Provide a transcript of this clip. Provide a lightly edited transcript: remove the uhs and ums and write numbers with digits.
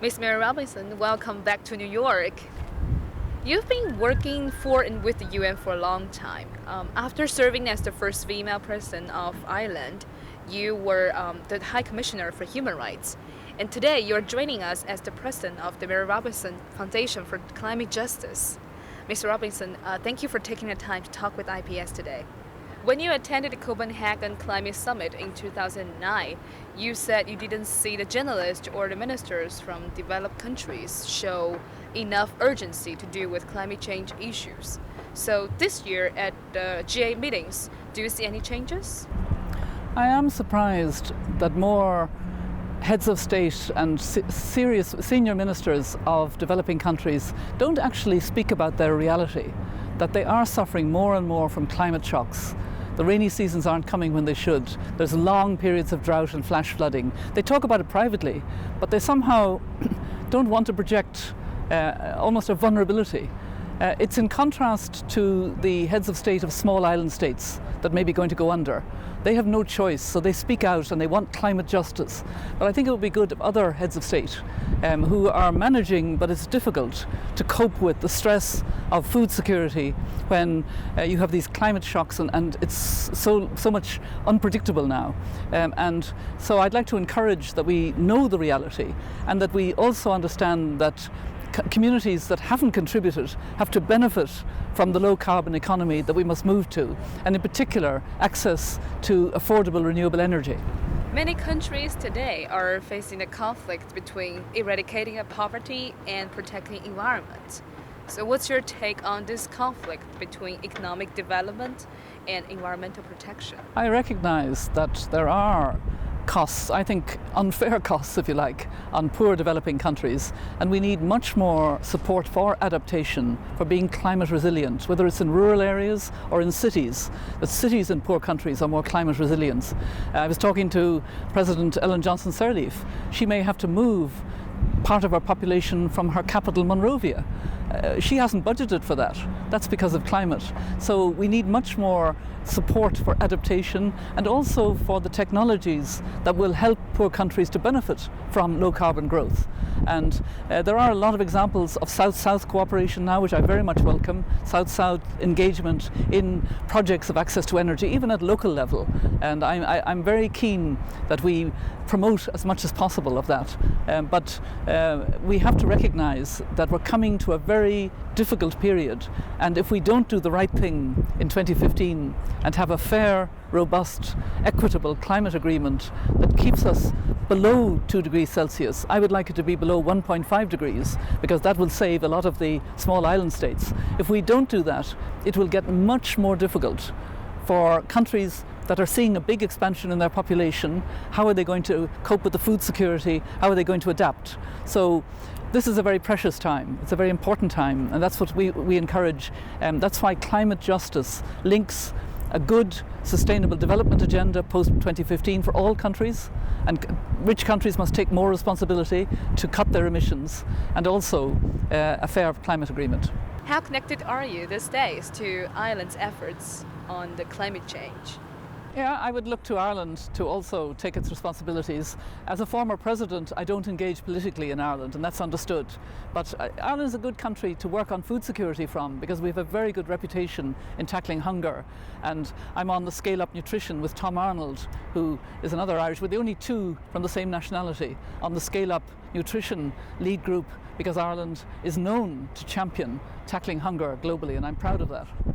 Miss Mary Robinson, welcome back to New York. You've been working for and with the UN for a long time. After serving as the first female president of Ireland, you were the High Commissioner for Human Rights. And today you're joining us as the president of the Mary Robinson Foundation for Climate Justice. Mr. Robinson, thank you for taking the time to talk with IPS today. When you attended the Copenhagen Climate Summit in 2009, you said you didn't see the journalists or the ministers from developed countries show enough urgency to deal with climate change issues. So this year at the GA meetings, do you see any changes? I am surprised that more heads of state and serious senior ministers of developing countries don't actually speak about their reality, that they are suffering more and more from climate shocks. The rainy seasons aren't coming when they should. There's long periods of drought and flash flooding. They talk about it privately, but they somehow don't want to project almost a vulnerability. It's in contrast to the heads of state of small island states that may be going to go under. They have no choice, so they speak out and they want climate justice. But I think it would be good if other heads of state who are managing, but it's difficult to cope with the stress of food security when you have these climate shocks and it's so much unpredictable now. And so I'd like to encourage that we know the reality and that we also understand that communities that haven't contributed have to benefit from the low carbon economy that we must move to, and in particular access to affordable renewable energy. Many countries today are facing a conflict between eradicating poverty and protecting environment. So what's your take on this conflict between economic development and environmental protection? I recognize that there are costs, I think unfair costs if you like, on poor developing countries, and we need much more support for adaptation, for being climate resilient, whether it's in rural areas or in cities. The cities in poor countries are more climate resilient. I was talking to President Ellen Johnson Sirleaf. She may have to move part of her population from her capital Monrovia. She hasn't budgeted for that. That's because of climate. So we need much more support for adaptation and also for the technologies that will help poor countries to benefit from low carbon growth. And there are a lot of examples of South-South cooperation now, which I very much welcome. South-South engagement in projects of access to energy, even at local level. And I'm very keen that we promote as much as possible of that. But we have to recognize that we're coming to a very difficult period. And if we don't do the right thing in 2015 and have a fair, robust, equitable climate agreement that keeps us below 2 degrees Celsius. I would like it to be below 1.5 degrees because that will save a lot of the small island states. If we don't do that, it will get much more difficult for countries that are seeing a big expansion in their population. How are they going to cope with the food security? How are they going to adapt? So this is a very precious time. It's a very important time, and that's what we encourage. That's why climate justice links a good sustainable development agenda post-2015 for all countries, and rich countries must take more responsibility to cut their emissions, and also a fair climate agreement. How connected are you these days to Ireland's efforts on the climate change? Yeah, I would look to Ireland to also take its responsibilities. As a former president, I don't engage politically in Ireland, and that's understood. But Ireland is a good country to work on food security from because we have a very good reputation in tackling hunger. And I'm on the Scale Up Nutrition with Tom Arnold, who is another Irish. We're the only two from the same nationality on the Scale Up Nutrition lead group because Ireland is known to champion tackling hunger globally, and I'm proud of that.